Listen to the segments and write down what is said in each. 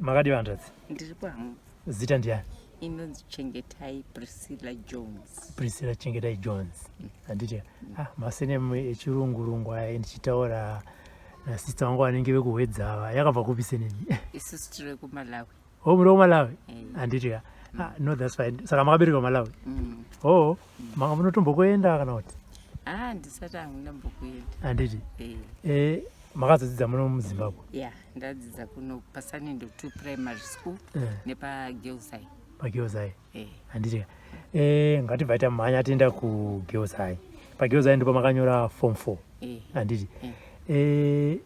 Makadi vantatsi. Ndiripo hangu. Zita ndiani? Inonzi Chenge Priscilla Jones. Priscilla Chenge Jones. Anditi masenemu echirungu aya ndichitaura sister wangu anenge vekuwedzava yakabva kupi senemi? Isusu tiri kuMalawi. Oh, muri kuMalawi? Anditi no, that's fine. Saka makaberekwa Malawi? Oh, maka munotombokuenda kana kuti? Ndisati hangu ndambokuenda. Anditi? Makazodzidza muno muZimbabwe? Yeah, ndadzidza kuno paSanindo 2 primary school nepaGirls High. PaGirls High? Anditi ngatibva taita mhanya tienda kuGirls High. PaGirls High ndipo makanyora form 4? Anditi?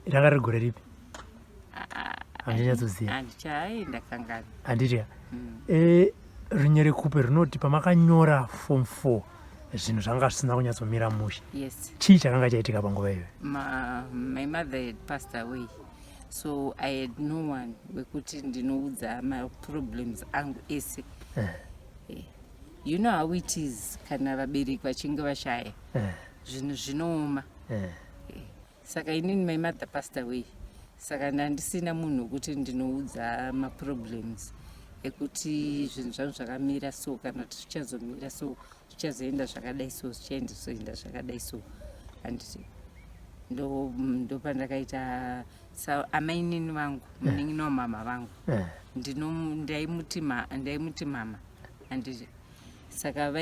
Ranga riri gore ripi? Handinatsoziva. Handichaenda kangani. Anditi rinyere kupe rinoti pamakanyora form 4 zvinhu zvanga zvisina kunyatsomira mushe. Yes. Chii chakanga chaitika panguva iyoyo? My mother had passed away, so I had no one wekuti ndinoudza my problems angu ese. You know how it is kana vabereki vachinge vashaya zvinhu zvinooma. Saka inini my mother passed away, saka ndandisina munhu wekuti ndinoudza maproblems ekuti zvinhu zvangu zvakamira so kana kuti zvichazomira so zvichazoenda zvakadai so zvichaendazoenda zvakadai so. Handiti ndo pandakaita amainini vangu munin'ina wamama vangu ndaimuti mama. Handiti saka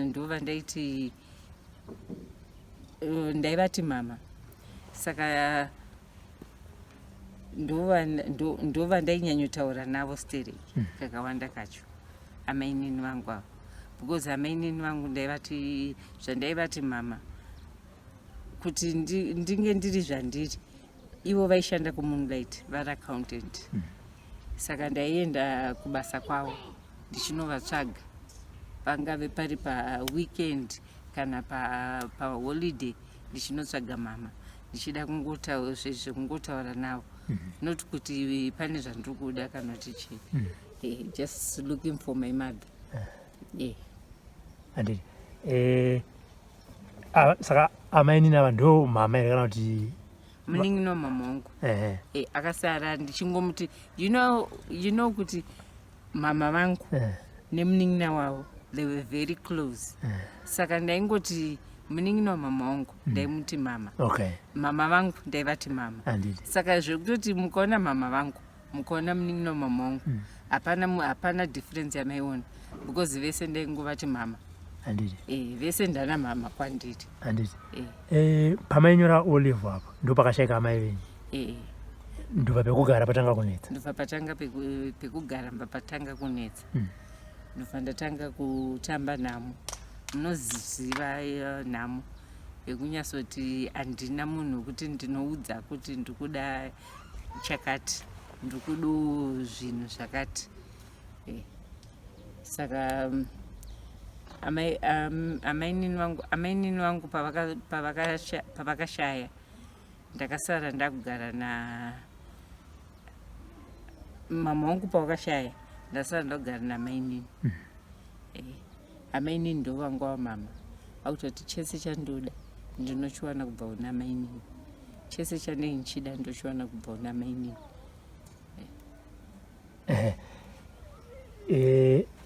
ndova ndaiti ndaivati mama, saka ndova ndainyanyotaura navo stereki kakawanda kacho amainini vangu avo, because amainini vangu ndaivati zvandaivati mama kuti ndinge ndiri zvandiri, ivo vaishanda kuMoonlight vari accountant. Saka ndaienda kubasa kwavo ndichinovatsvaga pangave pari paweekend kana paholiday ndichinotsvaga mama ndichida kungotaura navo, not kuti pane zvandiri kuda kana kuti chii, just looking for my mother. Anditi saka amainini ava ndo mama here kana kuti munin'ina wamama wangu? Akasara ndichingomoti you know kuti mama vangu nemunin'ina wavo they were very close. Saka ndaingoti munin'ina wamama wangu ndaimuti mama, mama vangu ndaivati mama. Saka zvekutoti mukaona mama vangu mukaona munin'ina wamama wangu hapana difference yamaiona, because vese ndaingovati mama. Vese ndana mama kwandiri. Pamainyora olive apo ndo pakashayika amai venyu? Ndobva pekugara patanga kunetsa? Ndobva patanga pekugara patanga kunetsa. Ndobva ndatanga kutamba nhamo. Munoziva nhamo yekunyasoti handina munhu wekuti ndinoudza kuti ndikuda chakati, ndikuda zvinhu zvakati. Saka amainini vangu pavakashaya ndakasara ndakugara na mama wangu. Pavakashaya ndasara ndakugara namainini. Amainini ndo vangu wamama, akutoti chese chandoda ndinochiwana kubva kuna mainini, chese chanei nchida ndochiwana kubva kuna mainini.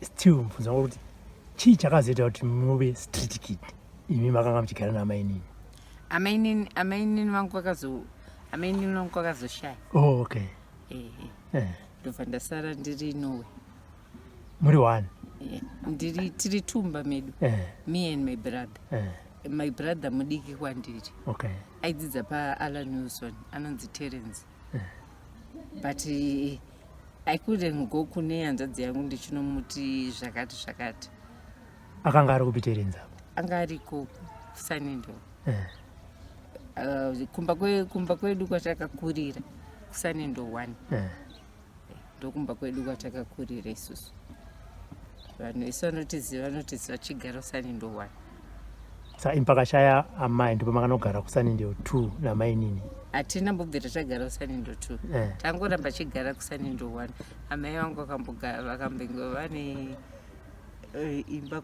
Still mubvunza kuti chii chakazoita kuti muve street kid imi makanga muchigara namainini? Amainini vangu vakazoshaya. Okay. Ndobva ndasara ndiri Norway. Muri one? Tiri tumba medu, me and my brother. My brother mudiki kwandiri. Aidzidza paAlan Wilson anonzi Terence. But I couldn't go kune hanzvadzi yangu ndichinomuti zvakati. Akanga ari kupi Terence apo? Anga ariko kuSanindo. Kumba kwedu kwatakakurira kuSanindo 1. Ndokumba kwedu kwatakakurira isusu. Vanhu vese vanotiziva vachigara kuSanindo 1. Saka impakashaya amai ndipo makanogara kuSanindo 2 namainini? Hatina mbobvira tagara kuSanindo 2. Tangoramba chigara kuSanindo 1. Amai vangu vakambenge vane imba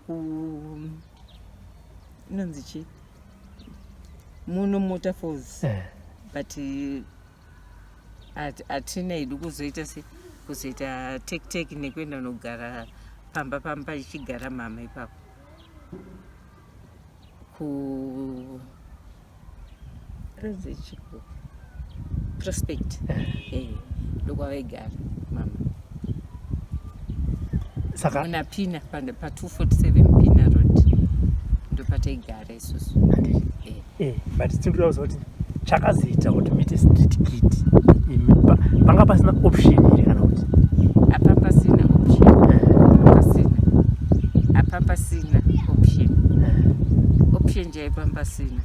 inonzi chii muno Motorfalls, but hatina idu kuzoita kuzoita tek nekuenda nogara pamba ichigara mama ipapo prospect ndokwavaigara mama saka muna pina pa247 pina road ndopataigara isusu but tinoda kuzoti chakazoita kuti muite street kid panga pasina option iri kana kuti apapasina option jaipambasina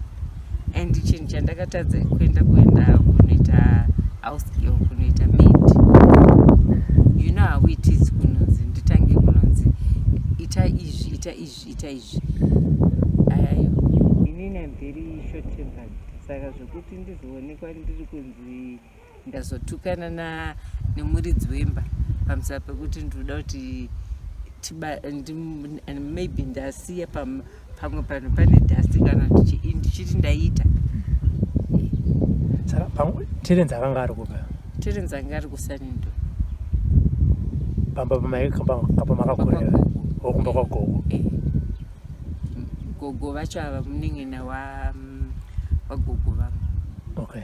and chinhu chandakatadza kuenda kunoita house girl kunoita maid. You know how it is kunonzi nditange kunonzi ita izvi ayayo inini am very short tempered saka zvokuti ndizoonekwa ndiri kunzi ndazotukana nemuridzi wemba pamusana pekuti ndinoda kuti maybe ndasiya pamwe pano pane dasti kana ndichiti ndaita saka terenzi akanga ari kupa terenzi anga ari kusanindo pamba makakorera okumba kwagogo gogo vacho ava muneng'ena wagogo vamwe okay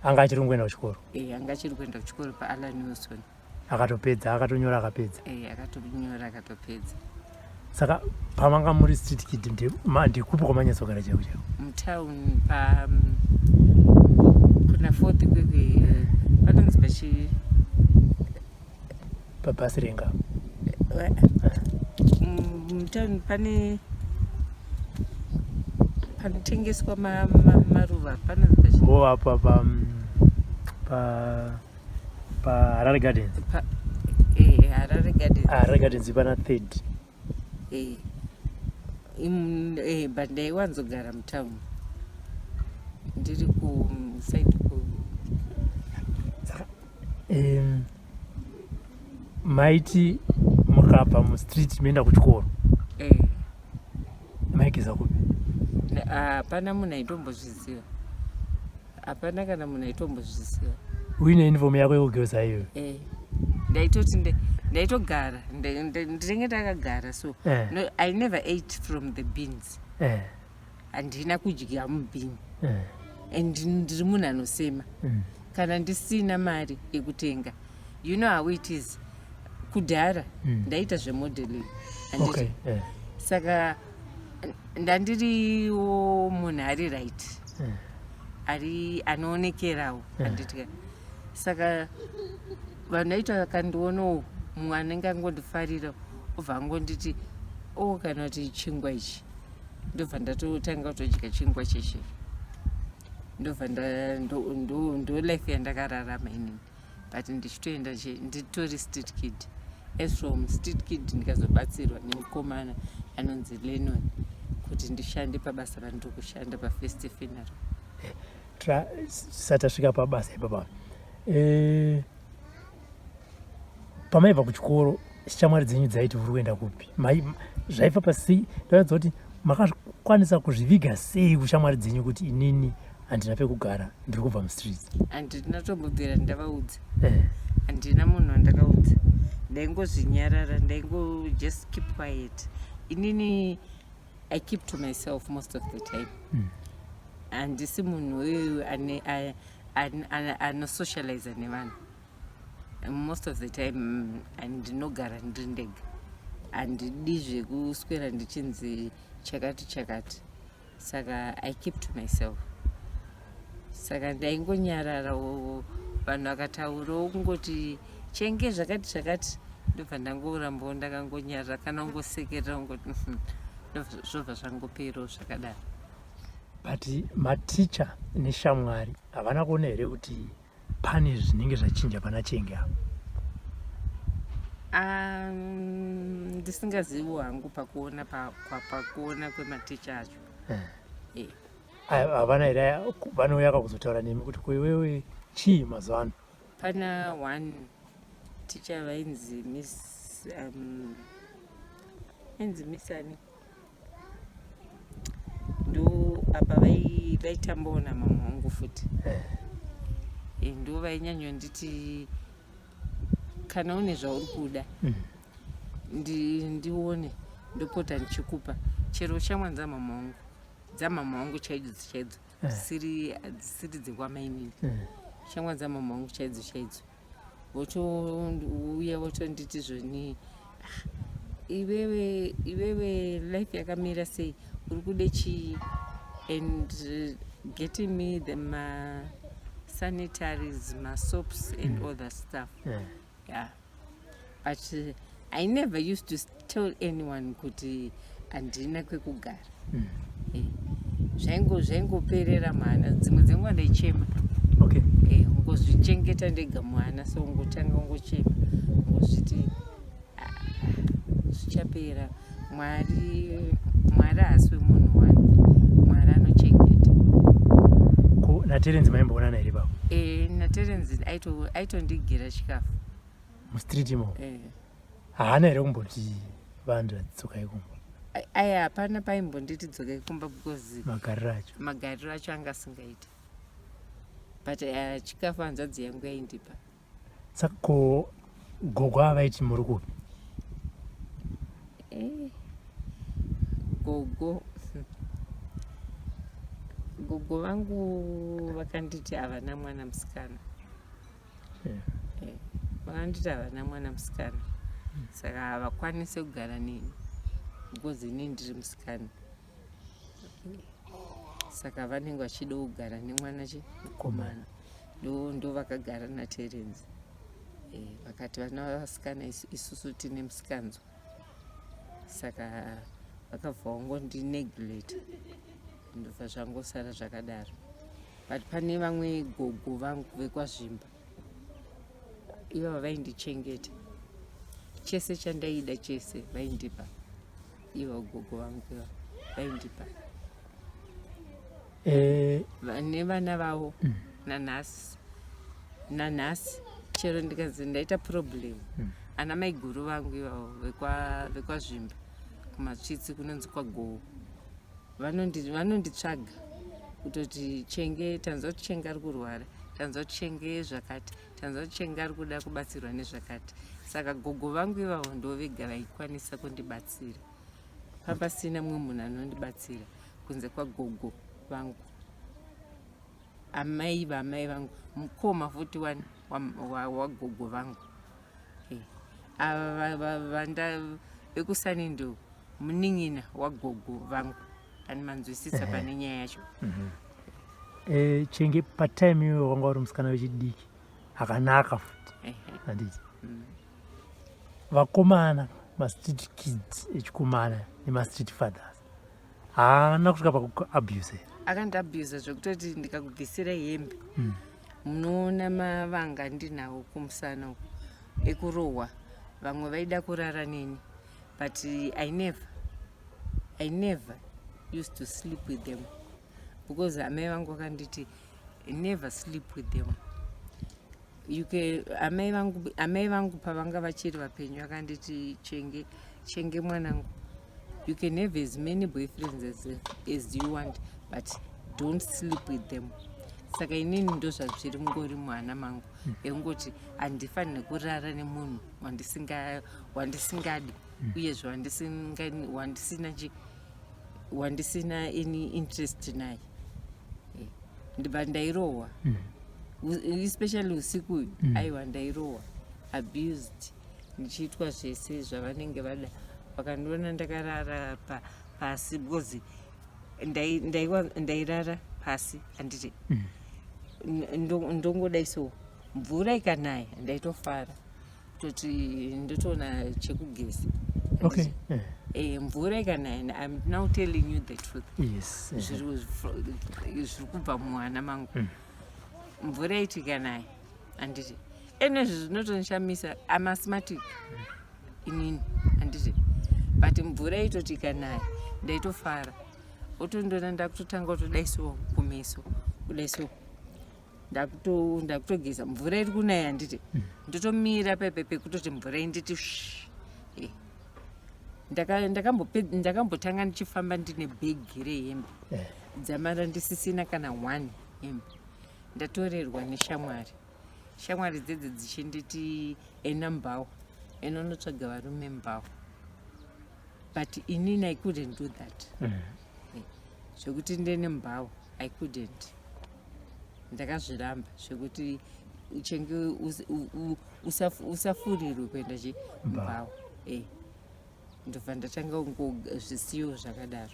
anga achiri kuenda kuchikoro anga achiri kuenda kuchikoro paalan wilson akatopedza akatonyora akapedza akatonyora akatopedza saka pamanga muri street kid ndikupi kwamanyatsogara chaiwo chaiwo mutown kuna 4th kwekwe panonzi pabhasi renga mutown panotengeswa maruva panonzi apa paharare gardens harare gardens pana 3rd but ndaiwanzogara mutown ndiri kusaidi saka maiti mukabva mustreet muenda kuchikoro maigeza kupi hapana munhu aitombozviziva hapana kana munhu aitombozviziva uine uniform yako yekugeuza iyoyo ndaitoti ndaitogara ndinenge ndakagara so no, I never ate from the beans handina kudya mubhini and ndiri munhu anosema kana ndisina mari yekutenga. You know how it is kudhara ndaita zvemodeling okay saka ndandiriwo munhu ari right ari anoonekerawo anditi saka vanhu vaita vakandionawo mumwe anenge angondifarira obva angonditi kana kuti chingwa ichi ndobva ndatotanga kutodya chingwa cheshe ndobva ndo life yandakararama inini but ndichitoenda nditori street kid as from street kid ndikazobatsirwa nemukomana anonzi Lennon kuti ndishande pabasa randiri kushanda pafirst funeral. Satasvika pabasa ipapa pamaibva kuchikoro shamwari dzenyu dzaiti uri kuenda kupi zvaifa pasei ndaratidza kuti makakwanisa kuzviviga sei kushamwari dzenyu kuti inini handina pekugara ndiri kubva mustreets? Handina tombobvira ndavaudza handina munhu wandakaudza ndaingozvinyarara ndaingo just keep quiet inini I keep to myself most of the time handisi munhu weyu anosocializa nevanhu most of the time ndinogara ndiri ndega handidi zvekuswera ndichinzi chakati saka I keep to myself saka ndaingonyararawo vanhu vakataurawo kungoti Chenge zvakati ndobva ndangorambawo ndakangonyarara kana ungosekerera ungoti zvobva zvangoperawo zvakadaro. But maticha neshamwari havana kuona here kuti pane zvinenge zvachinja pana Chenge apo? Ndisingaziviwo hangu pakuona kwematicha acho. Havana here vanouya kakuzotaura nemi kuti kwewewe chii mazuva ano? Pana one teacher vainzi Miss ani ndo apa vaitambawo namama wangu futi ndo vainyanyonditi kana une zvauri kuda ndione ndopota ndichikupa chero shamwa dzamama wangu chaidzo dzisiri dzekwamainini shamwa dzamama wangu chaidzo votouya votonditi zvoni iwewe life yakamira sei uri kude chii and getting me the sanitaries, soaps and all that stuff. Yeah. But I never used to tell anyone kuti andina kwekugara. Zvaingoperera mwana dzimwe dzenguva ndaichema. Okay. Ungozvichengeta ndega mwana so ungotanga ungochema ungozviti zvichapera. Mwari haasi wemunhu wani. Mwari anochengeta. naTerenzi maimboonana here baba? naTerenzi aitondigira chikafu mustreet imo. Haana here kumboti vanhu vatidzokai kumba? Aya hapana paimbonditi dzokai kumba because magariro acho anga asingaiti, but chikafu hanzvadzi yangu yaindipa. Saka ko gogo avaiti muri kupi? Gogo vangu vakanditi havana mwana musikana. Vakanditi havana mwana musikana, saka havakwanisi kugara neni because ini ndiri musikana, saka vanenge vachida kugara nemwana chikomana. Ndo vakagara naTerenzi. Vakati vana vavasikana isusu tine musikanzwa, saka vakabva vangondineglect ndobva zvangosara zvakadaro. But pane vamwe gogo vangu vekwazvimba, ivo vaindichengeta chese chandaida chese, vaindipa. Ivo gogo vangu vaindipa nevana vavo nanhasi chero ndikazi ndaita problem. Ana maiguru vangu ivavo vekwazvimba kumatsvitsi kunonzi kwaGowo vanonditsvaga kutoti Chenge, tanzwa kuti Chenge ari kurwara, tanzwa kuti Chenge zvakati, tanzwa kuti Chenge ari kuda kubatsirwa nezvakati. Saka gogo vangu ivavo ndo vega vaikwanisa kundibatsira. Papasina mumwe munhu anondibatsira kunze kwagogo vangu. Amai vangu, mukoma futi wagogo vangu. Ava vekusanindo munin'ina wagogo vangu animanzwisisa pane nyaya yacho. Chenge patime iwe wanga uri musikana wechidiki akanaka futi handiti? Vakomana mastreet kids echikomana nemastreet fathers haana kusvika pakuabuse? Akandiabuse zvekutoti ndikakubvisira hembe munoona mavanga ndinawo kumusana uko ekurohwa. Vamwe vaida kurara neni, but I never used to sleep with them because amai vangu vakanditi never sleep with them. Amai vangu pavanga vachiri vapenyu vakanditi Chenge mwanangu, you can have as many boyfriends as you want, but don't sleep with them. Saka inini ndo zvazviri mungori mwana mangu ekungoti handifanire kurara nemunhu wandisingadi uyezve wandisina any interest naye. But ndairohwa especially usiku uyu. Aiwa ndairohwa, abused, ndichiitwa zvese zvavanenge vada. Vakandiona ndakarara pasi because ndairara pasi handiti ndongodai so mvura ikanaya ndaitofara kutoti ndotoona chekugeza. Okay. Mvura ikanaya, I'm now telling you the truth. Yes. Zviri kubva mwana mangu. Mvura iti ikanaya handiti enezvo zvinotonishamisa. I'm asthmatic inini handiti, but mvura itoti ikanaya ndaitofara. Otondoona ndakutotanga kutodaiso kumeso kudaiso ndakutogeza mvura iri kunaya handiti ndotomira pepepe kutoti mvura inditi ndakambotanga ndichifamba ndine bhegi rehembe dzamara ndisisina kana 1 hembe. Ndatorerwa neshamwari shamwari dzedze dzichinditi ena mbao enonotsvaga varume mbao, but inini I couldn't do that. Zvekuti ndene mbao I couldn't. Ndakazviramba zvekuti Chenge usafurirwe kuenda mbao. Ndobva ndatanga zvisiyo zvakadaro.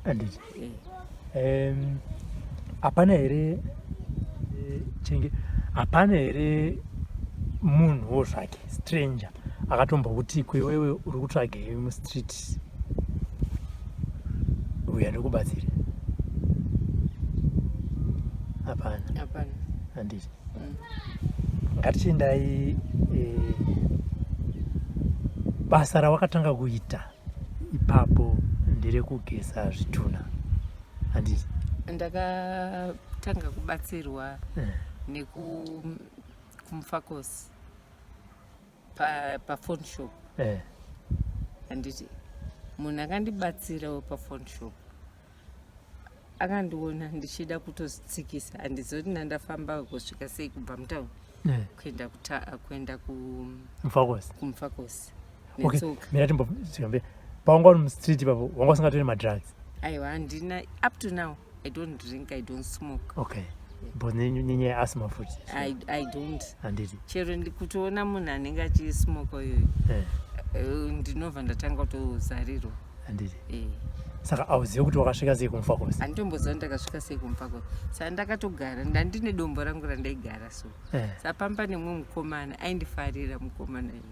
Anditi hapana here Chenge, hapana here munhuwo zvake stranger akatombokuti kwewewe uri kutsvagei mustreet uya ndikubatsire? Hapana. Handiti. Ngatichiendai basa rawakatanga kuita ipapo nderekugeza zvitunha. Handiti. Ndakatanga kubatsirwa nekumfakosi pafone shop. Handiti. Munhu akandibatsirawo pafone shop akandiona ndichida kutozitsikisa, handizoti ndandafamba kusvika sei kubva mutauni kuenda kumfakosi netsoka. Mira timbozikambe paunga uri mustreet ipapo wanga usingatori madrugs? Aiwa, handina. Up to now I don't drink, I don't smoke. Okay. But nenyaya yeasthma futi? I don't. Handiti. Chero ndikutoona munhu anenge achismoke oyoyo ndinobva ndatanga kutozarirwa. Handiti. Saka auzive kuti wakasvika sei kumfakosi? Handitomboziva ndakasvika sei kumfakosi. Saka ndakatogara, ndandine dombo rangu randaigara so. Sapamba nemwe mukomana aindifarira mukomana iye.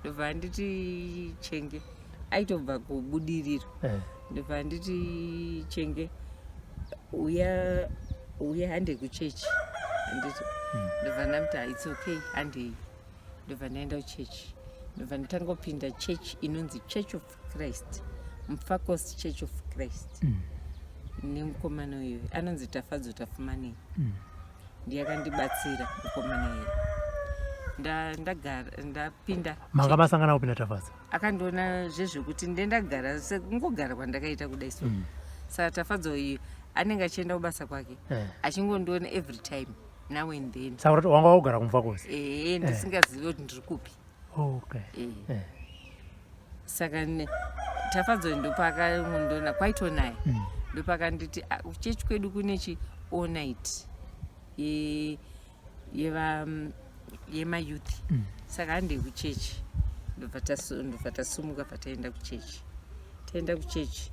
Ndobva handiti Chenge aitobva kubudiriro. Ndobva handiti Chenge uya hande kuchechi. Handiti. Ndobva ndamti it's okay handei. Ndobva ndaenda kuchechi. Ndobva ndatangopinda church inonzi Church of Christ. Mfakosi Church of Christ. Nemukomana uyoyo anonzi Tafadzo Tafumanei. Ndiye akandibatsira mukomana uyoyo. Ndagara ndapinda. Manga masangana kupinda Tafadzo? Akandiona zvezvekuti ndendagara sekungogara kwandakaita kudai so. Saka Tafadzo uyu anenge achienda kubasa kwake achingondiona every time now and then. Saka wanga wagara kumfakosi? Ndisingazivi kuti ndiri kupi. Okay. Saka Tafadzo ndopakandiona kwaitonaya. Ndopakanditi kuchechi kwedu kunechi all night yemayouth. Saka handei kuchechi. Ndobva tasumuka pataenda kuchechi. Taenda kuchechi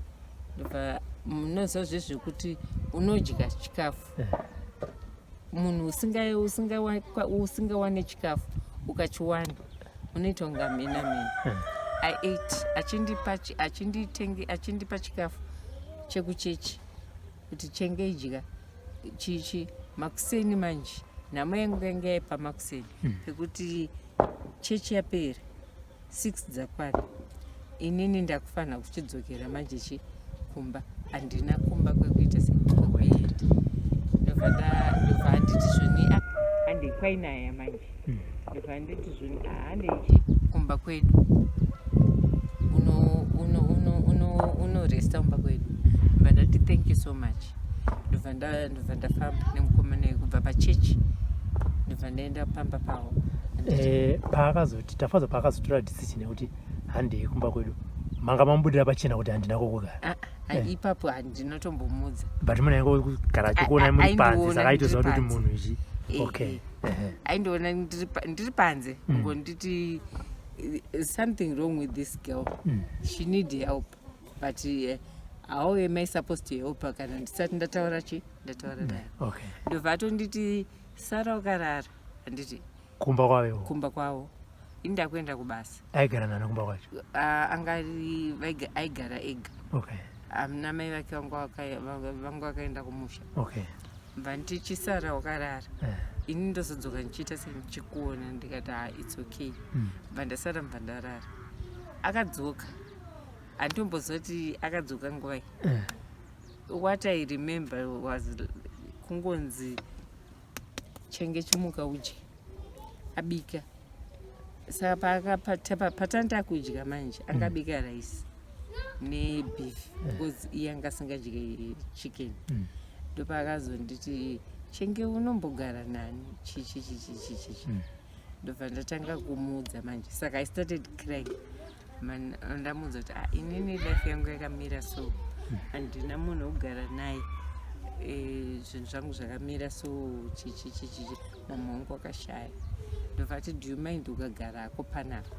ndobva munoziva zvezvekuti unodya chikafu. Munhu usingawane chikafu ukachiwana unoita kunga mena. I ate achindipa chikafu chekuchechi kuti Chenge idya chichi makuseni manje. Nhamo yangu yanga yaipa makuseni pekuti chechi yapera 6 dzakwana. Inini ndakufanira kuchidzokera manje kumba. Handina kumba kwekuita sekwekuenda. Ndobva handiti zvoni handei kwainaya manje. Ndobva handiti zvoni handei kumba kwedu unoresta kumba kwedu. Ndobva ndati thank you so much. Ndobva ndafamba nemukomana uyu kubva pachechi. Ndobva ndaenda pamba pawo. Paakazoti Tafadzo paakazotora decision yekuti handei kumba kwedu, manga mambudira pachena kuti handina kokugara? Ipapo handinotombomudza. But muna yango kugara achikuona muri panze saka aitoziva kuti munhu ichi. Okay. Aindiona ndiri panze ngonditi something wrong with this girl. She need help. But how am I supposed to help her kana ndisati ndataura naye? Okay. Ndobva atonditi Sara ukarara. Handiti kumba kwavo indakuenda kubasa. Aigara nani kumba kwacho? Aigara ega. Okay. Amuna mai vake vangu vakaenda kumusha. Okay. Mva ndichisara wakarara. Ini ndozodzoka ndichiita senichikuona ndikati it's okay. Mva ndasara mva ndarara. Akadzoka. Handitombozoti akadzoka nguvai. What I remember was kungonzi Chenge chimuka udye. Abika. Saka patanda kudya manje angabika rice nebeef because iye anga asingadyi chicken. Ndopakazonditi Chenge unombogara nani chichi ndobva ndatanga kumuudza manje, saka I started crying. Ndamuudza kuti inini life yangu yakamira so, handina munhu wogara naye, zvinhu zvangu zvakamira so chichi mama wangu akashaya. Ndobva ati do you mind ukagara ako panapa?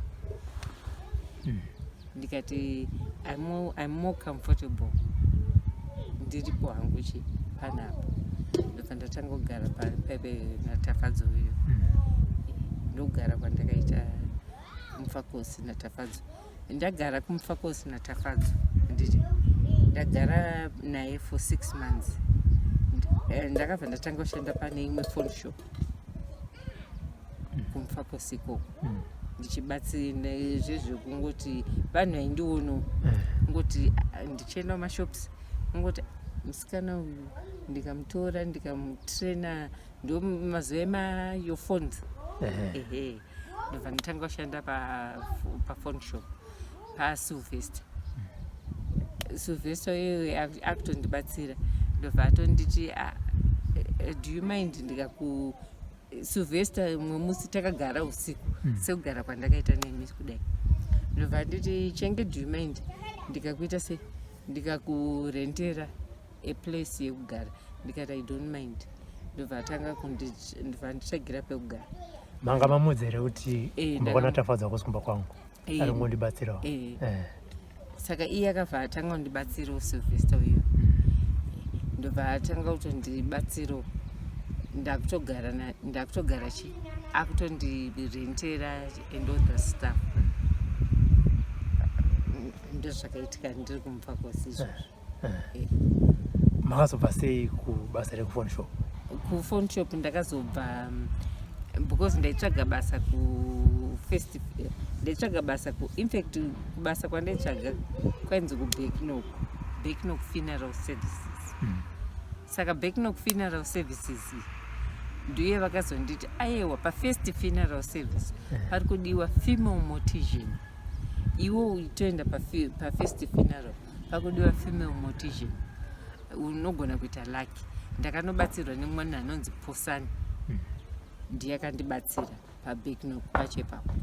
Ndikati I'm more comfortable ndiripo hangu panapa. Ndobva ndatanga kugara pepe naTafadzo uyo. Ndogara kwandakaita Mufakosi naTafadzo. Ndagara kuMufakosi naTafadzo, ndagara naye for 6 months. Ndakabva ndatanga kushanda pane imwe phone shop kuMufakosi ikoko, ndichibatsira zvezvekungoti vanhu vaindiono ngoti ndichienda kumashops ngoti musikana uyu ndikamutora ndikamutraina ndo mazuva emayo phones. Ndobva ndatanga kushanda paphone shop paSilvester. Silvester iyoyo akutondibatsira. Ndobva atonditi do you mind ndikaku Silvester mumwe musi takagara usiku sekugara kwandakaita nemi kudai. Ndobva nditi Chenge do you mind ndikakuita se ndikakurentera a place yekugara? Ndikati I don't mind. Ndobva atanga ndobva nditsvagira pekugara. Manga mamudzere kuti mbona Tafadza kuskumba kwangu ari ngondibatsirawo. Saka iye akabva atanga kundibatsirawo Silvester uyo. Ndobva atanga kutondibatsirawo, ndakutogara chi akutondirentera and all the stuff. Ndozvakaitika ndiri kuMufakosi izvozvo. Makazobva sei kubasa rekuphone shop? Kuphone shop ndakazobva because ndaitsvaga basa ndaitsvaga basa in fact kubasa kwandaitsvaga kwainzi kuBacknock Funeral Services. Saka Backnock Funeral Services ndiye vakazonditi aiwa paFirst Funeral Service pari kudiwa female mortician. Iwo uitoenda paFirst Funeral pakudiwa female mortician, unogona kuita lucky. Ndakanobatsirwa nemwana anonzi Posani, ndiye akandibatsira paBacknock pachepapo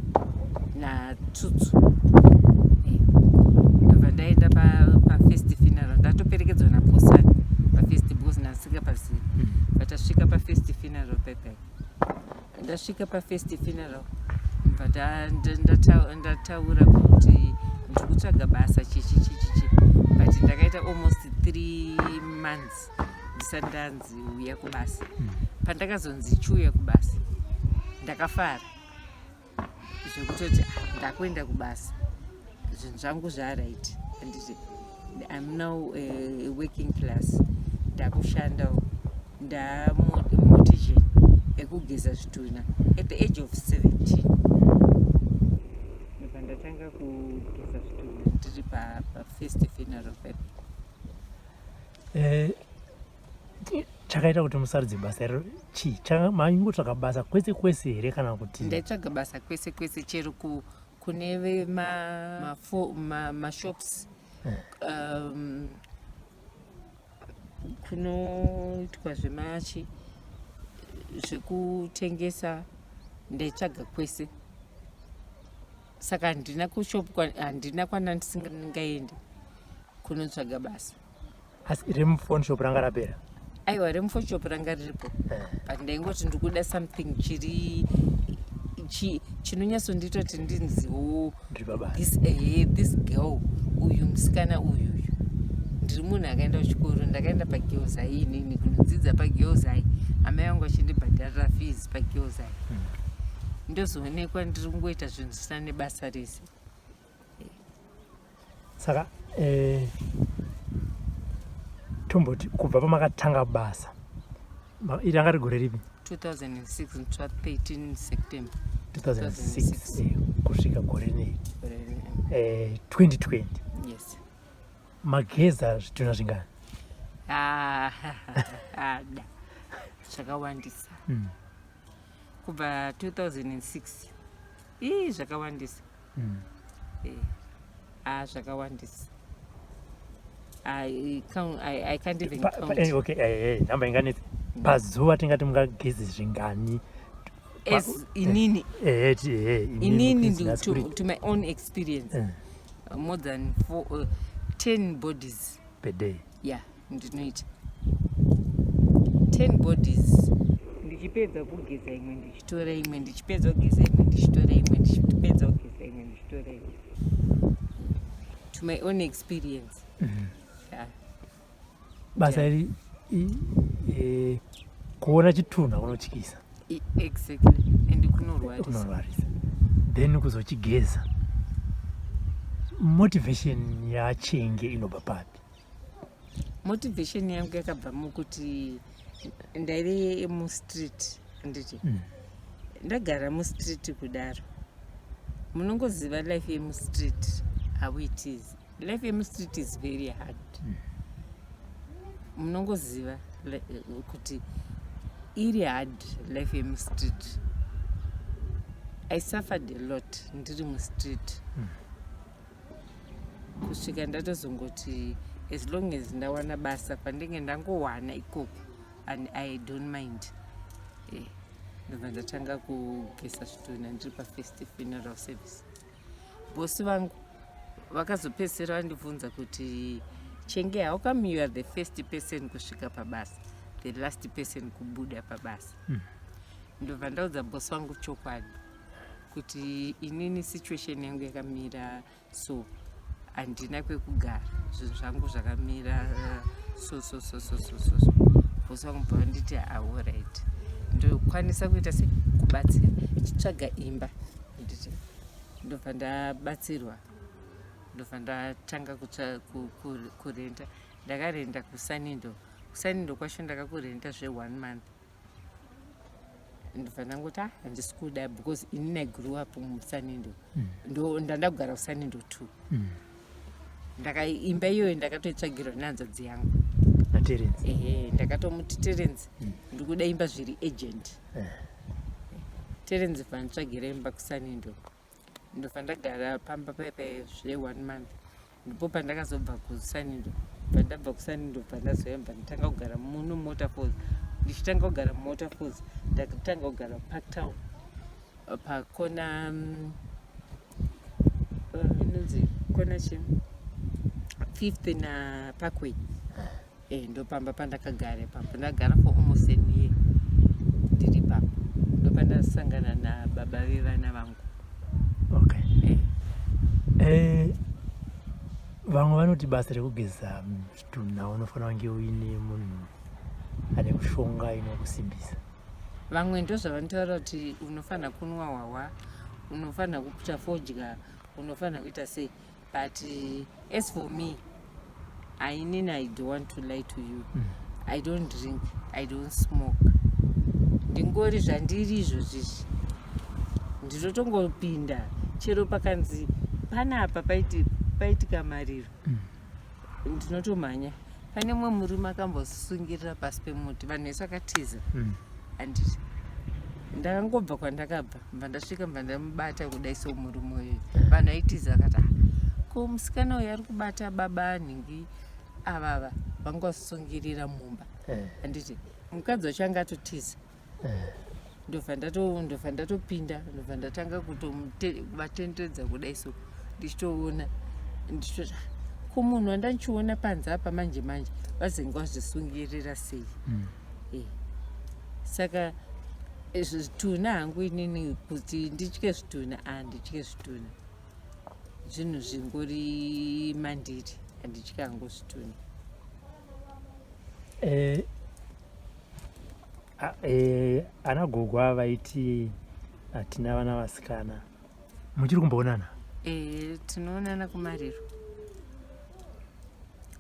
naTsutsu. Ndobva ndaenda paFirst Funeral ndatoperekedzwa naPosani paFirst because nasika pasi. Batasvika paFirst Funeral pepe. Ndasvika paFirst Funeral ndataura kuti ndikutsvaga basa chichi but ndakaita almost 3 months ndisandanzi uya kubasa. Pandakazonzi chiuya kubasa ndakafara zvekutoti ndakuenda kubasa zvinhu zvangu zvaraiti, handiti I'm now a working class. Ndakushandawo ndamortician ekugeza zvitunha at the age of 17. Ndobva ndatanga kugeza zvitunha ndiri paFirst Funeral pepe. Chakaita kuti musarudze basa iro chii? Maingotsvaga basa kwese here kana kuti? Ndaitsvaga basa kwese chero kune mashops kunoitwa zvekutengesa, ndaitsvaga kwese. Saka handina kushop, handina kwandisingaendi kunotsvaga basa. Asi remuphone shop ranga rapera? Aiwa, remuphone shop ranga riripo, but ndaingoti ndikuda something chinonyatsondita kuti ndinziwo this girl uyu musikana uyu ndiri munhu akaenda kuchikoro, ndakaenda pagirls high inini kunodzidza pagirls high. Amai vangu vachindibhadharira fees pagirls high. Ndozoonekwa ndiri kungoita zvinhu zvisina nebasa rese. Saka tomboti kubva pamakatanga basa iranga rigore ripi? 2006 13 September 2006 kusvika gore nei 2020. Yes. Mageza zvitunha zvingani? Da zvakawandisa kubva 2006 zvakawandisa. Zvakawandisa. I can't even count. Okay, namba inganeti pazuva tingati mungageze zvingani as inini to my own experience more than 10 bodies per day. Yeah, ndinoita 10 bodies. Ndichipedza kugeza imwe ndichitora imwe, ndichipedza kugeza imwe ndichitora imwe, ndichipedza kugeza imwe ndichitora imwe. To my own experience. Yeah. Basa iri kuona chitunha kunotyisa. Exactly. And kunorwarisa. Then kuzochigeza. Motivation ya Chenge inobva papi? Motivation yangu yakabva mukuti ndaire mustreet nditi ndagara mustreet kudaro. Munongoziva life yemustreet how it is. Life yemustreet is very hard. Munongoziva kuti iri hard life yemustreet. I suffered a lot ndiri mustreet. Kusvika ndatozongoti as long as ndawana basa pandenge ndangowana ikoko and I don't mind. Ndobva ndatanga kugesa zvitunha ndiri pafirst funeral service. Bosi vangu vakazopedzisira vandibvunza kuti Chenge, how come you are the first person kusvika pabasa, the last person kubuda pabasa? Ndobva ndaudza bosi vangu chokwadi kuti inini situation yangu yakamira so handina kwekugara, zvinhu zvangu zvakamira so bosi vangu bva vanditi alright, ndokwanisa kuita se kubatsira chitsvaga imba. Ndobva ndabatsirwa, ndobva ndatanga kurenta. Ndakarenda kusanindo kwacho ndakakurenta zve1 month. Ndobva ndangoti handisi kuda because inini I grew up musanindo. Ndandagara kusanindo 2. Imba iyoyo ndakatoitsvagirwa nehanzvadzi yangu ndakatomuti Terence ndikuda imba zviri agent. Terence vanitsvagira imba kusanindo. Ndobva ndagara pamba pepe zve1 month. Ndipo pandakazobva kusanindo. Pandabva kusanindo pandazoyamba nditanga kugara muno Motorfalls. Ndichitanga kugara Motorfalls ndakatanga kugara Parktown pakona inonzi kona chini 5th na Parkway. Ndopamba pandakagara papo. Ndagara for almost a year ndiri papo. Ndopandasangana nababa vevana vangu. Okay. Vamwe vanoti basa rekugeza zvitunha unofanira kunge uine munhu ane mushonga inokusimbisa. Vamwe ndozvavanotaura kuti unofanira kunwa hwahwa, unofanira kuputa fodya, unofanira kuita sei. But as for me, I don't want to lie to you. I don't drink, I don't smoke. Ndingori zvandiri izvozvizvi. Ndinotongopinda chero pakanzi panapa paitika mariro. Ndinotomhanya. Pane mumwe murume akambosungirira pasi pemuti, vanhu vese vakatiza. Handiti ndakangobva kwandakabva, mba ndasvika mba ndamubata kudai somurume uyu. Vanhu vaitiza vakati ko musikana uyu ari kubata baba nhingi avava vangosungirira mumba. Handiti mukadzi wacho anga atotiza. Ndobva ndatopinda, ndobva ndatanga kutovatenderedza kudai so ndichitoona ndichitoti ko munhu wandandichiona panze apa manje vazenga vazvisungirira sei. Saka zvitunha hangu inini kuti nditye zvitunha handitye zvitunha. Zvinhu zvingori mandiri, handitye hangu zvitunha. Ana gogwa vaiti hatina vana vasikana, muchiri kumboonana? Tinoonana kumariro.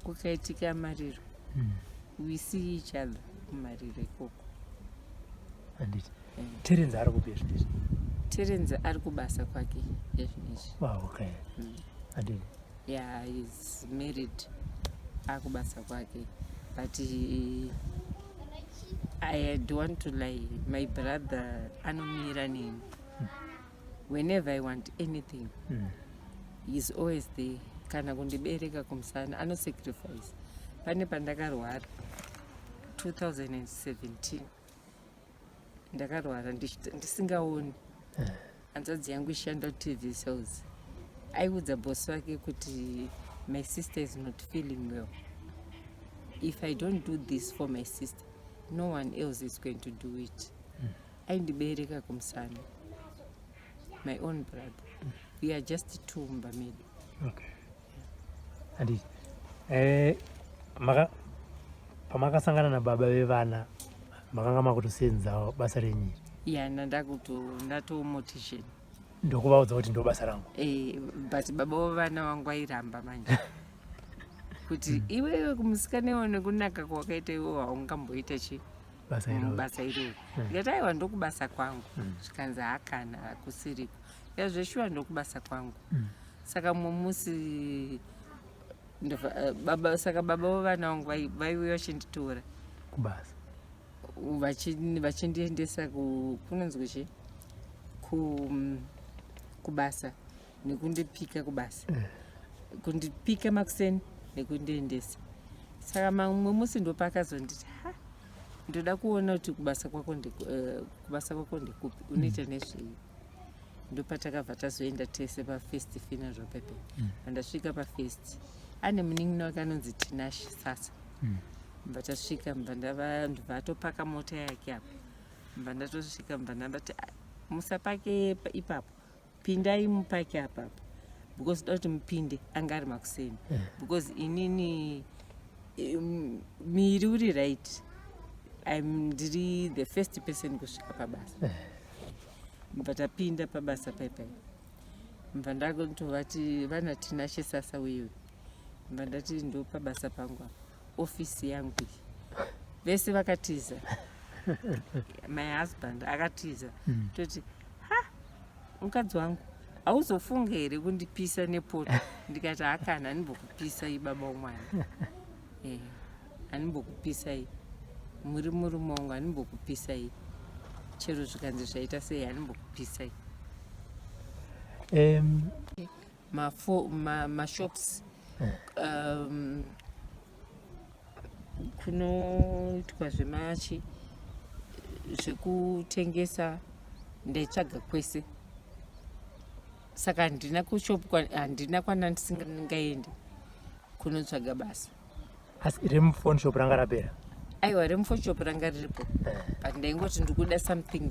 Kukaitika mariro. We see each other kumariro ikoko. Handiti Terence ari kupi zvinezvi? Terence ari kubasa kwake zvinezvi. Okay. Handiti. Yeah, he's married. Ari kubasa kwake. But I don't want to lie. My brother anomira neni. Whenever I want anything, he's always there. Kana kundibereka kumusana, sacrifice. Pane pandakarwara 2017 ndakarwara ndisingaoni. Hanzvadzi yangu ishanda TV sales. Aiudza boss wake kuti my sister is not feeling well. If I don't do this for my sister, no one else is going to do it. Aindibereka kumusana. My own brother. We are just two mbamedi. Okay. Andi pamakasangana nababa vevana makanga makutosenza basa renyu? Ndato mortician. Ndokuvaudza kuti ndo basa rangu. But baba vevana vangu airamba manje. Kuti iwewe kumusikana iwe nekunaka kwakaita iwe haungamboita chi basa iroro. Ndikati aiwa ndokubasa kwangu. Zvikanzi hakana kusiriko. Yazveshuwa ndokubasa kwangu. Saka mumusi saka baba vevana vangu vaiuya vachinditora kubasa vachindiendesa kunonzwi chi kubasa nekundipika kubasa, kundipika makuseni nekundiendesa. Saka mamwe musi ndo pakazonditi ndoda kuona kuti kubasa kwako ndekupi, unoita nezvei. Ndo patakabva tazoenda tese pafirst funeral pepe. Andasvika pafirst ane munin'ina wake anonzi Tinashi sasa. Mbva tasvika mbva ndatopaka mota yake apo. Mbva ndatosvika mbva ndabati musapake ipapo, pindai mupake apapo, because doti mupinde anga ari makuseni. Because inini miri uri right, ndiri the first person kusvika pabasa. Mbva tapinda pabasa paipai. Mbva ndakutovati vana Tinashe sasa wewe. Mbva ndati ndo pabasa pangu ofisi yangu iyi. Vese vakatiza. My husband akatiza. Toti mukadzi wangu auzofunga here kundipisa nepoto. Ndikati hakana handimbokupisa ibaba omwana. Handimbokupisa iyi. Muri murume wangu handimbokupisa iyi. Chero zvikanzi zvaita sei handimbokupisa iyi. Mashops kunoitwa zvemachi zvekutengesa ndaitsvaga kwese. Saka handina kushopu, handina kwana ndisingaendi kunotsvaga basa. Asi remufone shop ranga rapera? Aiwa, remufone shop ranga riripo. But ndaingoti ndikuda something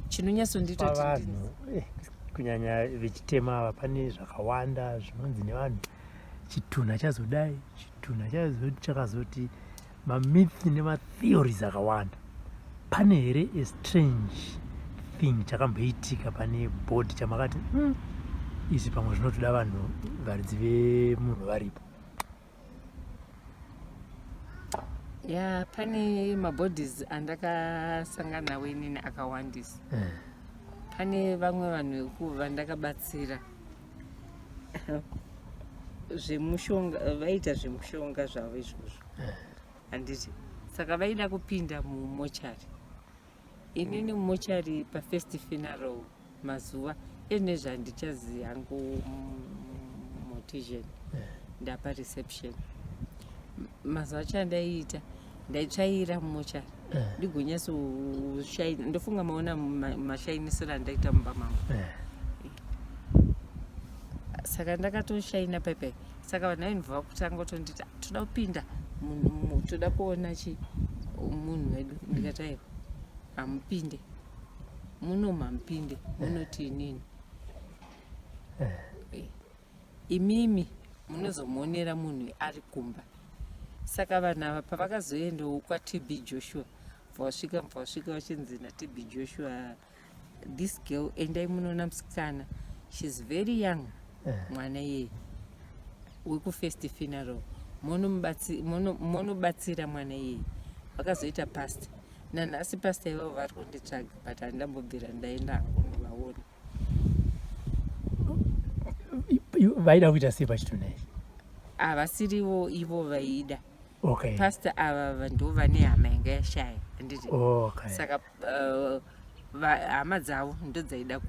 chinonyatsondita vanhu kunyanya vechitema ava pane zvakawanda zvinonzi nevanhu chitunha chazodai, chitunha chakazoti mamyth nematheories akawanda. Pane here a strange thing chakamboitika pane board chamakati izvi pamwe zvinotoda vanhu varidzi vemunhu varipo? Ya, pane mabodies andakasangana nawo inini akawandisa. Pane vamwe vanhu vandakabatsira zvemushonga, vaita zvemushonga zvavo izvozvo. Handiti saka vaida kupinda mumochari. Inini mumochari pafirst funeral mazuva nezvandichaziva hangu mortician ndapa reception. Mazuva chandaita ndaitsvaira mumochari ndigonyatsoshayina. Ndofunga maona mashainisiro andaita mumba mangu. Saka ndakatoshayina paipai. Saka vanhu vainbva kutanga kutonditi toda kupinda, toda kuona munhu wedu. Ndikati aiwa hamupinde, mupinde, munoti inini. Imimi munozomuonera munhu ari kumba. Saka vanhu ava pavakazoendawo kwaTB Joshua, vasvika vachinzi naTB Joshua, this girl endai munoona musikana, she's very young, mwana yeye wekufirst funeral, munobatsira mwana yeye. Vakazoita pasta. Nanhasi pasta ivavo vari kunditsvaga, but handambobvira ndaenda hangu ndivaona. Vaida kuita sei pachitunha ichi? Havasirivo ivo vaida. Okay. Pasta ava ndo vane hama yanga yashaya. Handiti. Okay. Saka hama dzavo ndo dzaida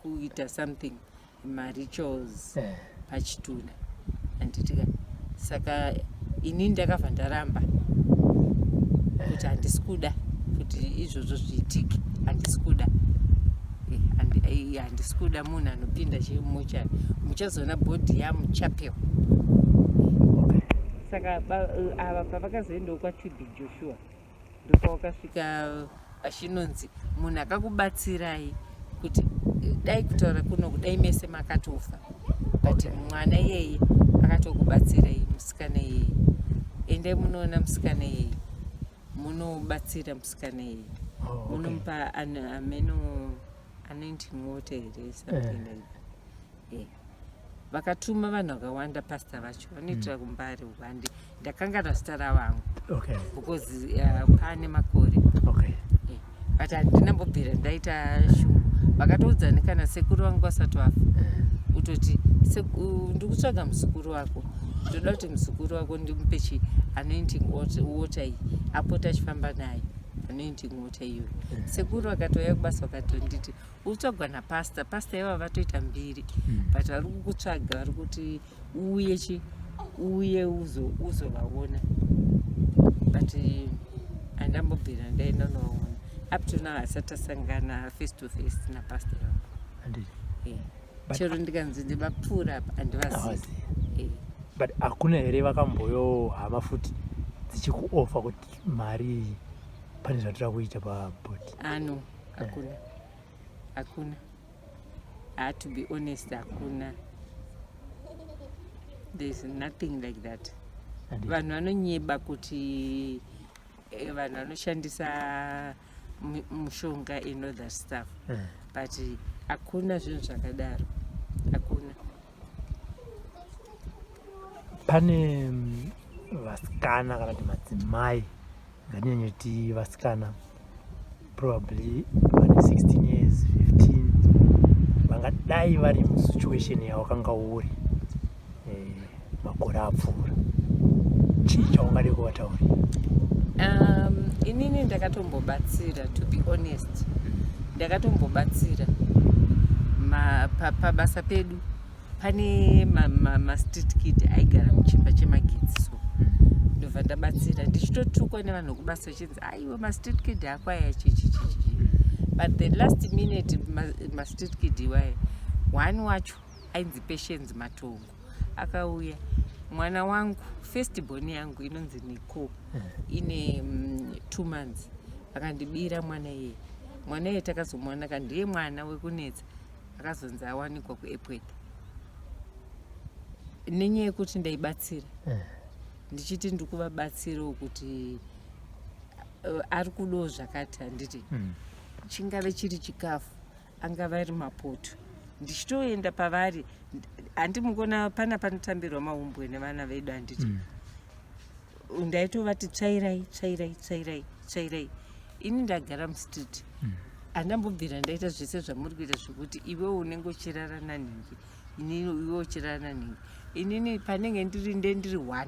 kuita something marituals pachitunha. Handiti. Saka ini ndakabva ndaramba kuti handisi kuda kuti izvozvo zviitike, handisi kuda. Handisi kuda munhu anopinda muchazoona bhodhi yamuchapel. Saka ava pavakazoendawo kwaTB Joshua ndokwakasvika achinonzi munhu akakubatsirai kuti dai kutaura kuno kudai mese makatofa, but mwana iyeye akatokubatsirai, musikana iyeye. Endai munoona musikana iyeye, munobatsira musikana iyeye, munomupa anointing water here, something like that. Vakatuma vanhu vakawanda pastor vacho vanoitira kumbari ukwandi. Ndakangana zita ravangu because pane makore, but handinambobvira ndaita shungu. Vakatoudzani kana sekuru vangu vasati vafa kutoti ndikutsvaga muzukuru wako, ndoda kuti muzukuru wako ndimupe anointing water iyi, apota achifamba nayo anointing water iyoyo. Sekuru vakatouya kubasa vakatonditi utsvagwa napasta. Pasta iva vatoita mbiri, but vari kukutsvaga, vari kuti uye uzovaona, but handambobvira ndaenda novaona. Up to now hasati asangana face to face napasta yavo. Chero ndikanzi ndivapfuura apa handivazivi. But hakuna here vakamboyo hama futi dzichikuofa kuti mari pane zvatira kuita pabhodhi? No, hakuna. I had to be honest, hakuna. There's nothing like that. Vanhu vanonyeba kuti vanhu vanoshandisa mushonga and all that stuff, but hakuna zvinhu zvakadaro, hakuna. Pane vasikana kana kuti madzimai, nganyanye kuti vasikana probably vane 16 years 15 vangadai vari musituation yawakanga uri makore apfuura, chii chaungade kuvataura? Inini ndakatombobatsira, to be honest, ndakatombobatsira pabasa pedu. Pane ma-street kid aigara muchimba chemagetsi, so ndobva ndabatsira ndichitotukwa nevanhu kubasa chinzi aiwa ma-street kid akwaya chichi. But the last minute ma-street kid iwaya, one wacho ainzi Patience Matongo akauya. Mwana wangu first born yangu inonzi Niko ine 2 months, akandibira mwana iye takazomwana kandi ndiye mwana wekunetsa, akazonzi awanikwa kuairport. Nenyaya yekuti ndaibatsira, ndichiti ndikuvabatsirawo kuti ari kudawo zvakati, handiti chingave chiri chikafu, angava ari mapoto, ndichitoenda pavari. Handimukona pana panotambirwa mahumbwe nevana vedu, handiti ndaitovati tsvairai. Ini ndagara mustreet, handambobvira ndaita zvese zvamuri kuita zvekuti iwewo unenge uchirarana nhingi, iwewo uchirarana nhingi. Inini panenge ndiri 1,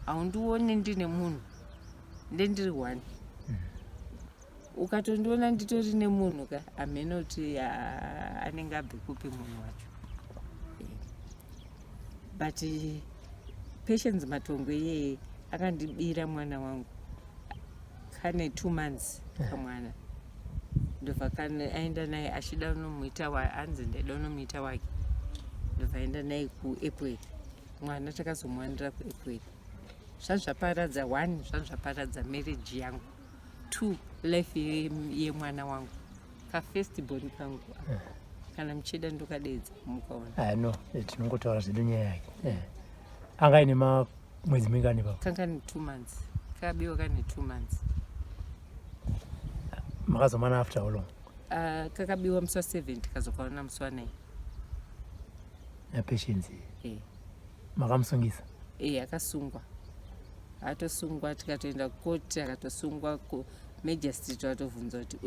haundioni ndine munhu, ndiri 1. Ukatondiona nditori nemunhu ka amene kuti anenge abve kupi munhu wacho. But Patience Matongo yeye akandibira mwana wangu kane 2 months kamwana, ndobva aenda naye achida unomuita anzi ndaida unomuita wake, ndobva aenda naye kuairport. Mwana takazomwanira kuairport. Zvazvaparadza 1, zvazvaparadza marriage yangu. 2, life yemwana wangu, ka-first born kangu. Kana muchida ndokadedza mukaona. No, tinongotaura zvitunha yake. Anga ine mwedzi mingani baba? Kanga ni 2 months. Kabiwa kane 2 months. Makazomana after how long? Kakabiwa musi wa7 kazokaona musi wa9. Na Patience? Makamusungisa? Akasungwa. Atosungwa tikatoenda koti, akatosungwa Majesty atovhunza kuti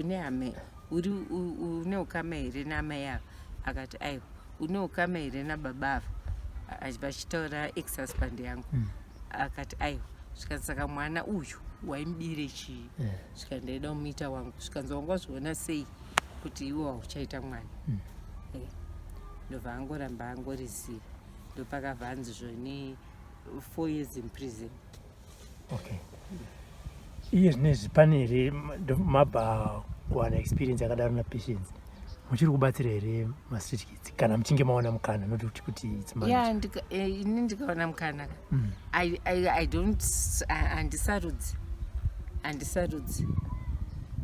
une ukama here namai yavo? Akati aiwa. Une ukama here nababa avo? Vachitaura ex-husband yangu. Akati aiwa. Saka mwana uyu waimubire chii? Svika ndaida kumuita wangu. Svikanzi wangazviona sei kuti iwe hauchaita mwana? Ndobva angoramba angoriziva. Ndopakabva hanzi zvoni 4 years in prison. Okay. Iye zvinezvi pane here mabva kuwana experience yakadaro napatience muchiri kubatsira here mastreet kids kana muchinge maona mukana noti kuti ini ndikaona mukana I don't handisarudzi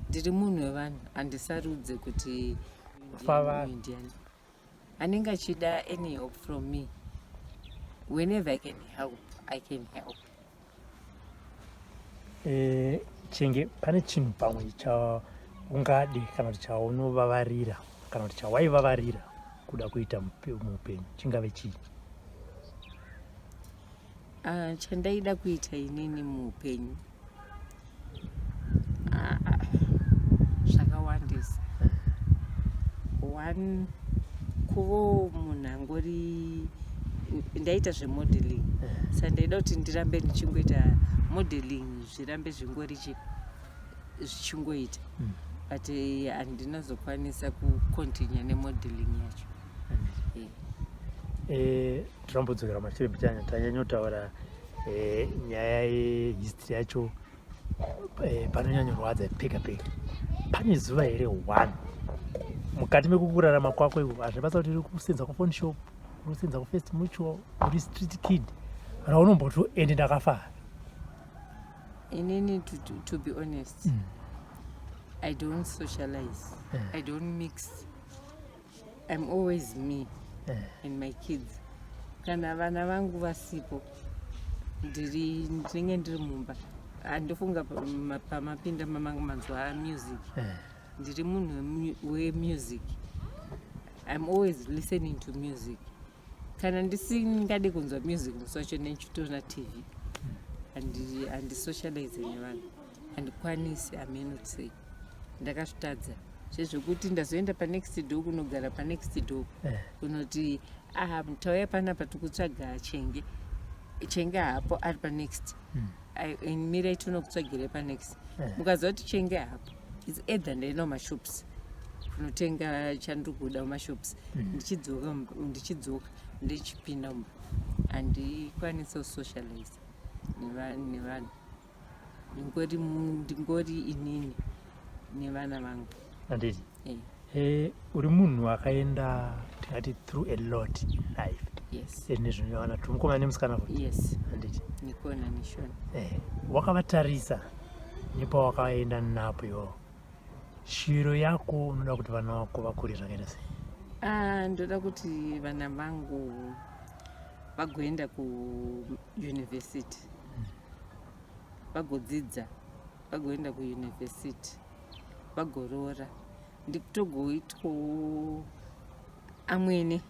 ndiri munhu wevanhu handisarudze kuti indian anenge achida any help from me. Whenever I can help, I can help. Chenge, pane chinhu pamwe chaungade kana kuti chaunovavarira kana kuti chawaivavarira kuda kuita muupenyu chingave chii? Chandaida kuita inini muupenyu zvakawandisa. One, kuvo munhu angori ndaita zvemodeling saka ndaida kuti ndirambe ndichingoita modeling zvirambe zvingori zvichingoita but handinazokwanisa kucontinue nemodeling yacho. Tirambodzokera mashure bitanya tanyanyotaura nyaya yehistory yacho panonyanyorwadza pega pega. Pane zuva here 1 mukati mekukurarama kwako iko hazvibasa kuti uri kusenza kufoni shop, uri kusenza kufirst mutual, uri street kid raunomboti ende ndakafara? Inini to be honest, I don't socialize, I don't mix. I'm always me and my kids. Kana vana vangu vasipo ndinenge ndiri mumba handofunga pamapinda mamangu manzwa music. Ndiri munhu wemusic. I'm always listening to music. Kana ndisingade kunzwa music musacho nechitona TV handisocialize nevanhu handikwanisi. Amenotse ndakazvitadza zvezvokuti ndazoenda panext door kunogara panext door kunoti tauya panapa tikutsvaga Chenge hapo ari panext mirai tonokutsvagirai panext. Mukaziva kuti Chenge hapo it's either ndaenda mumashops kunotenga chandiri kuda mumashops ndichidzoka ndichipinda mumba handikwanisa kusocialize nevanhu. Ndingori inini nevana vangu. Handiti uri munhu wakaenda tingati through a lot in life. Yes. Nezvinowana tumukomana nemusikana futi. Yes. Handiti nikona nishona. Wakavatarisa nepawakaenda napo iwo shiro yako unoda kuti vana vako vakure zvakaita sei? Ndoda kuti vana vangu vagoenda kuyunivhesiti vagodzidza vagoenda kuyunivhesiti vagorora ndikutogoitwawo amwene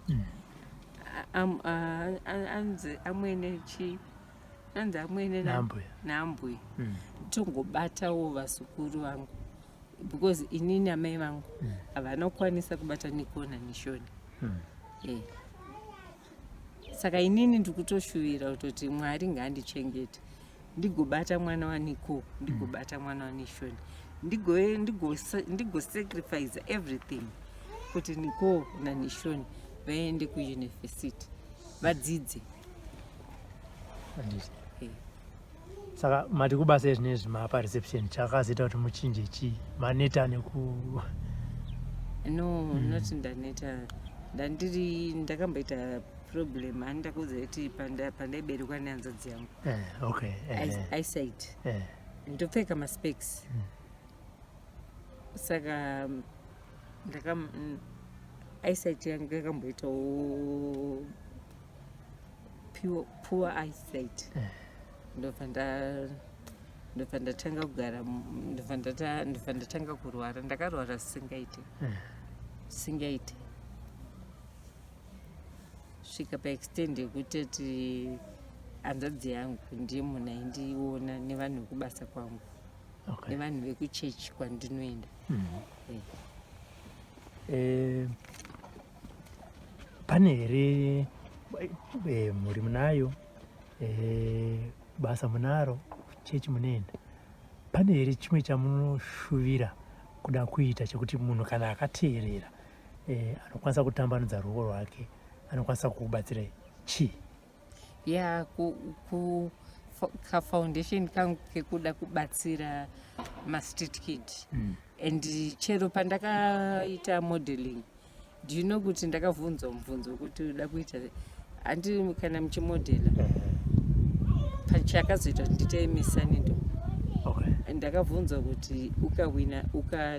amwene nambwe tongobatawo vasukuru vangu because inini amai vangu havana kukwanisa kubata nikona nishoni. Saka inini ndikutoshuvira kutoti Mwari ngaandichengete ndigobata mwana waniko ndigobata mwana wanishoni ndigosacrifice everything kuti niko nanishoni vaende kuyunivhesiti vadzidze. Saka mati kubasa ezvinezvi mapa reception chakazoita kuti muchinje chii? Maneta No, not ndaneta. Ndakamboita problem handakuziva kuti pandaiberekwa nehanzvadzi yangu. Okay. Eyesight. Ndopfeka maspecs. Saka eyesight yangu yakamboitawo poor eyesight. Ndobva ndatanga kugara ndobva ndatanga kurwara. Ndakarwara singaite svika paextend yekutoti hanzvadzi yangu ndiye munhu aindiona nevanhu vekubasa kwangu nevanhu vekuchechi kwandinoenda. Pane here muri munayo basa munaro chechi munoenda, pane here chimwe chamunoshuvira kuda kuita chekuti munhu kana akateerera anokwanisa kutambanudza ruoko rwake anokwanisa kukubatsirai chii? ya kafoundation kangu kekuda kubatsira mastreet kid and chero pandakaita modeling do you know kuti ndakavhunzwa mubvunzo kuti uda kuita handi kana muchimodhela pachakazoita kuti ndiite misanindo ndakavhunzwa kuti ukawina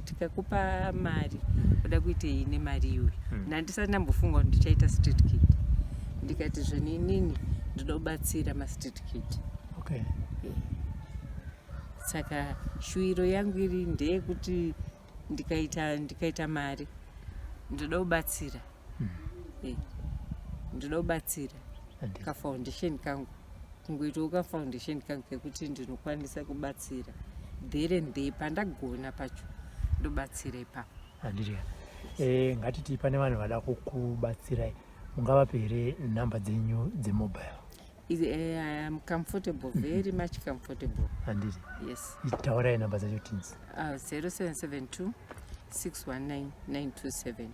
tikakupa mari uda kuitei nemari iyoyo nandisati ndambofunga kuti ndichaita street kid ndikati zveninini ndoda kubatsira mastreet kid saka shuwiro yangu iri ndeyekuti ndikaita mari ndoda kubatsira ndoda kubatsira kafoundation kangu kungoitawo kafoundation kangu kekuti ndinokwanisa kubatsira there and there pandagona pacho ndobatsira ipapo. Ngatiti pane vanhu vada kukubatsirai ungavape here nhamba dzenyu dzemobile? I am comfortable, very much comfortable. Handiti? Yes. Taurai nhamba dzacho tinzi. 0772 619 927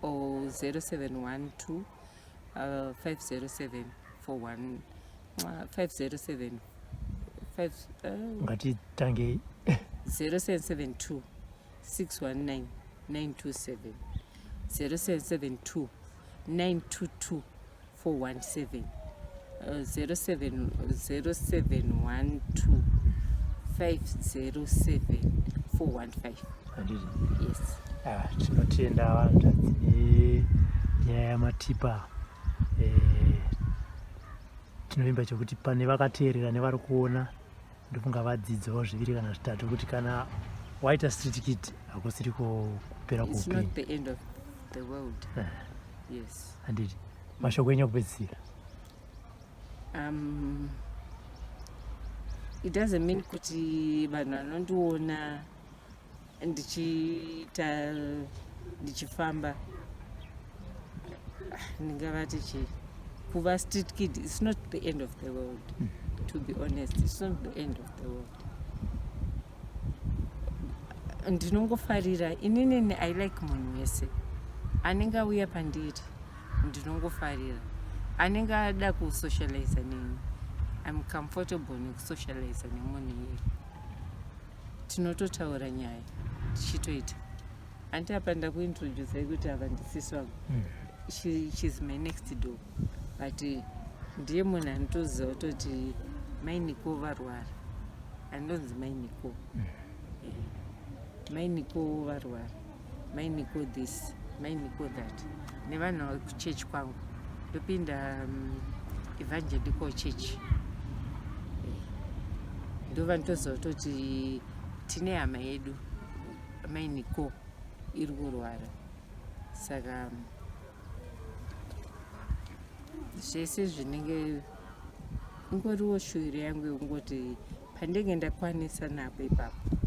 or 0712 507 41 507 ngatitange 0772 619 927 0772 922 417 0712 507 415. Handiti? Yes. Tinotenda vanhukadzi nenyaya yamatipa. Tinovimba chekuti pane vakateerera nevari kuona ndofunga vadzidzawo zviviri kana zvitatu kuti kana waita street kid hakusiri kupera It's not the end of the world. Yes. Handiti? Mashoko enyu ekupedzisira. It doesn't mean kuti vanhu vanondiona ndichifamba ndingavati chii kuva street kid. It's not the end of the world. To be honest, it's not the end of the world. Ndinongofarira inini I like munhu wese anenge auya pandiri ndinongofarira anenge ada kusocialize neni. I'm comfortable nekusocialize nemunhu iye tinototaura nyaya tichitoita anti apa ndakuintroduce kuti ava ndisisi wangu. She's my next door but ndiye munhu anotoziva kutoti mainiko varwara andonzi mainiko mainiko varwara mainiko this mainiko that nevanhu vekuchechi kwangu ndopinda evangelical church ndova ndotoziva kutoti tine hama yedu mainiko iri kurwara saka zvese zvinenge ingoriwo shuwiro yangu yekungoti pandenge ndakwanisa napo ipapo